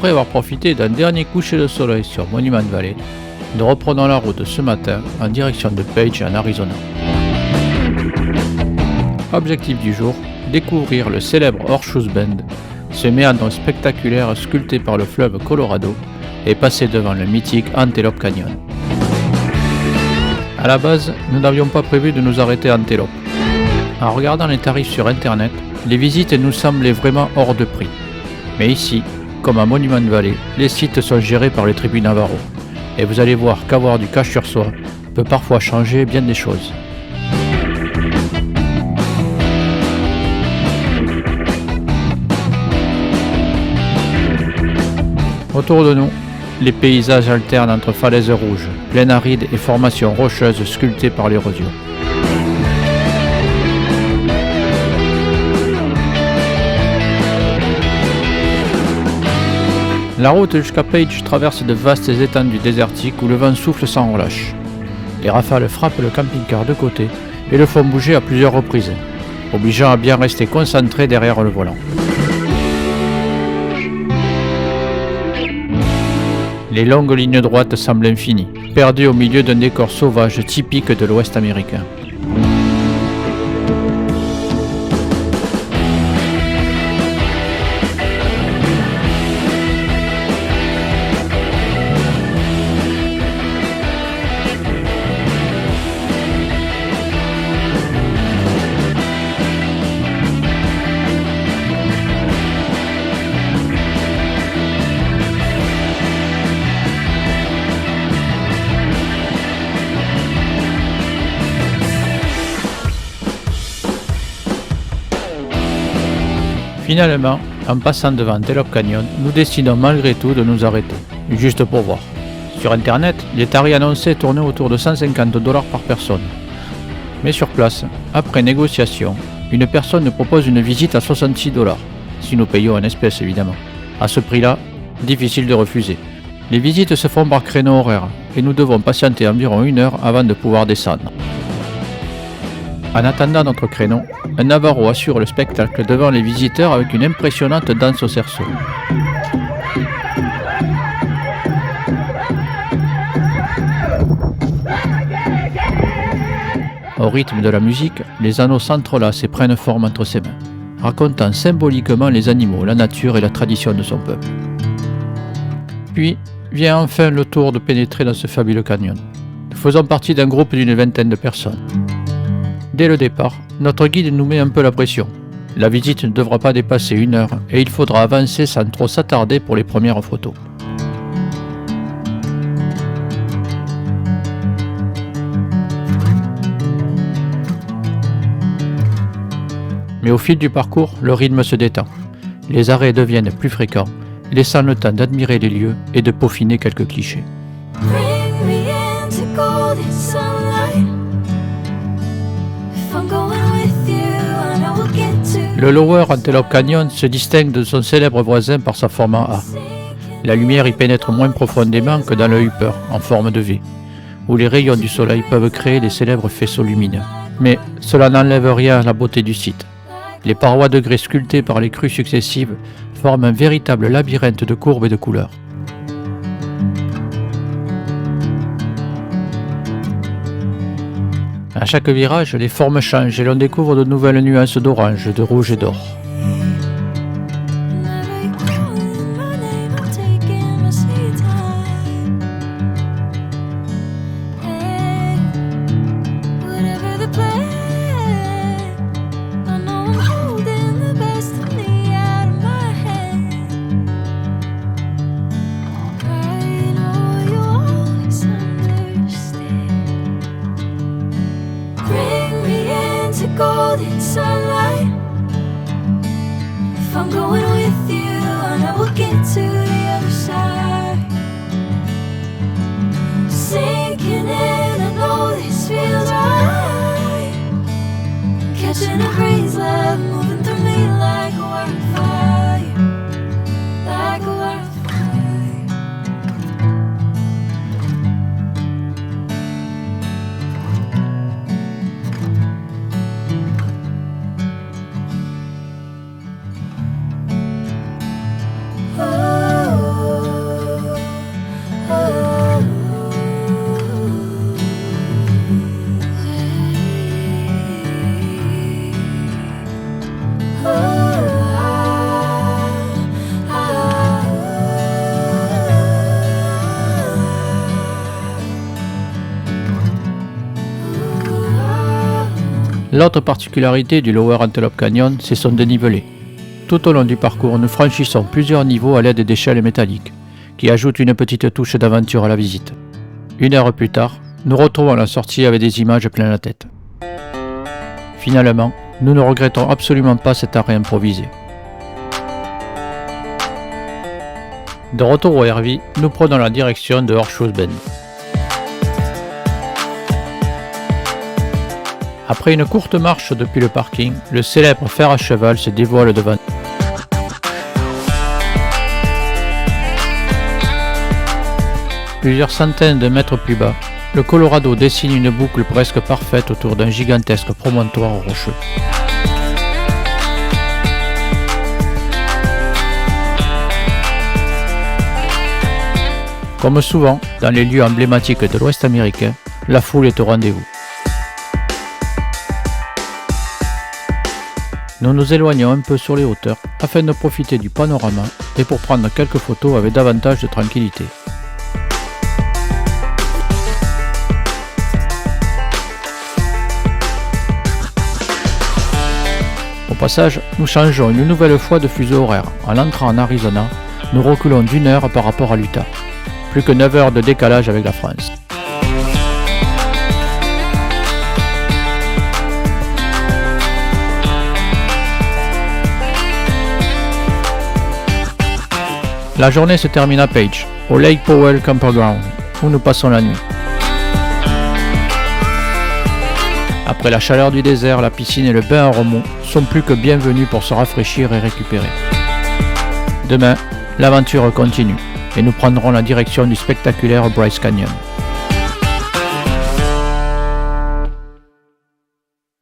Après avoir profité d'un dernier coucher de soleil sur Monument Valley, nous reprenons la route ce matin en direction de Page en Arizona. Objectif du jour, découvrir le célèbre Horseshoe Bend, ce méandre spectaculaire sculpté par le fleuve Colorado et passer devant le mythique Antelope Canyon. A la base, nous n'avions pas prévu de nous arrêter à Antelope. En regardant les tarifs sur internet, les visites nous semblaient vraiment hors de prix. Mais ici, comme à Monument Valley, les sites sont gérés par les tribus Navajo. Et vous allez voir qu'avoir du cash sur soi peut parfois changer bien des choses. Autour de nous, les paysages alternent entre falaises rouges, plaines arides et formations rocheuses sculptées par l'érosion. La route jusqu'à Page traverse de vastes étendues désertiques où le vent souffle sans relâche. Les rafales frappent le camping-car de côté et le font bouger à plusieurs reprises, obligeant à bien rester concentré derrière le volant. Les longues lignes droites semblent infinies, perdues au milieu d'un décor sauvage typique de l'Ouest américain. Finalement, en passant devant Antelope Canyon, nous décidons malgré tout de nous arrêter, juste pour voir. Sur internet, les tarifs annoncés tournaient autour de 150 $ par personne. Mais sur place, après négociation, une personne nous propose une visite à 66 $, si nous payons en espèces évidemment. À ce prix-là, difficile de refuser. Les visites se font par créneau horaire et nous devons patienter environ 1 heure avant de pouvoir descendre. En attendant notre créneau, un Navajo assure le spectacle devant les visiteurs avec une impressionnante danse au cerceau. Au rythme de la musique, les anneaux s'entrelacent et prennent forme entre ses mains, racontant symboliquement les animaux, la nature et la tradition de son peuple. Puis vient enfin le tour de pénétrer dans ce fabuleux canyon. Nous faisons partie d'un groupe d'une 20aine de personnes. Dès le départ, notre guide nous met un peu la pression. La visite ne devra pas dépasser 1 heure et il faudra avancer sans trop s'attarder pour les premières photos. Mais au fil du parcours, le rythme se détend. Les arrêts deviennent plus fréquents, laissant le temps d'admirer les lieux et de peaufiner quelques clichés. Le Lower Antelope Canyon se distingue de son célèbre voisin par sa forme en A. La lumière y pénètre moins profondément que dans le Upper, en forme de V, où les rayons du soleil peuvent créer des célèbres faisceaux lumineux. Mais cela n'enlève rien à la beauté du site. Les parois de grès sculptées par les crues successives forment un véritable labyrinthe de courbes et de couleurs. À chaque virage, les formes changent et l'on découvre de nouvelles nuances d'orange, de rouge et d'or. Golden sunlight. If I'm going with you, I know we'll get to the other side. Sinking in, I know this feels right. Catching a breeze, love moving through me like a wildfire, like a wildfire. Oh. L'autre particularité du Lower Antelope Canyon, c'est son dénivelé. Tout au long du parcours, nous franchissons plusieurs niveaux à l'aide d'échelles métalliques, qui ajoutent une petite touche d'aventure à la visite. 1 heure plus tard, nous retrouvons la sortie avec des images plein la tête. Finalement, nous ne regrettons absolument pas cet arrêt improvisé. De retour au RV, nous prenons la direction de Horseshoe Bend. Après une courte marche depuis le parking, le célèbre fer à cheval se dévoile devant nous. Plusieurs centaines de mètres plus bas, le Colorado dessine une boucle presque parfaite autour d'un gigantesque promontoire rocheux. Comme souvent dans les lieux emblématiques de l'Ouest américain, la foule est au rendez-vous. Nous nous éloignons un peu sur les hauteurs afin de profiter du panorama et pour prendre quelques photos avec davantage de tranquillité. Au passage, nous changeons une nouvelle fois de fuseau horaire. En entrant en Arizona, nous reculons d'1 heure par rapport à l'Utah. Plus que 9 heures de décalage avec la France. La journée se termine à Page, au Lake Powell Campground, où nous passons la nuit. Après la chaleur du désert, la piscine et le bain à remous sont plus que bienvenus pour se rafraîchir et récupérer. Demain, l'aventure continue et nous prendrons la direction du spectaculaire Bryce Canyon.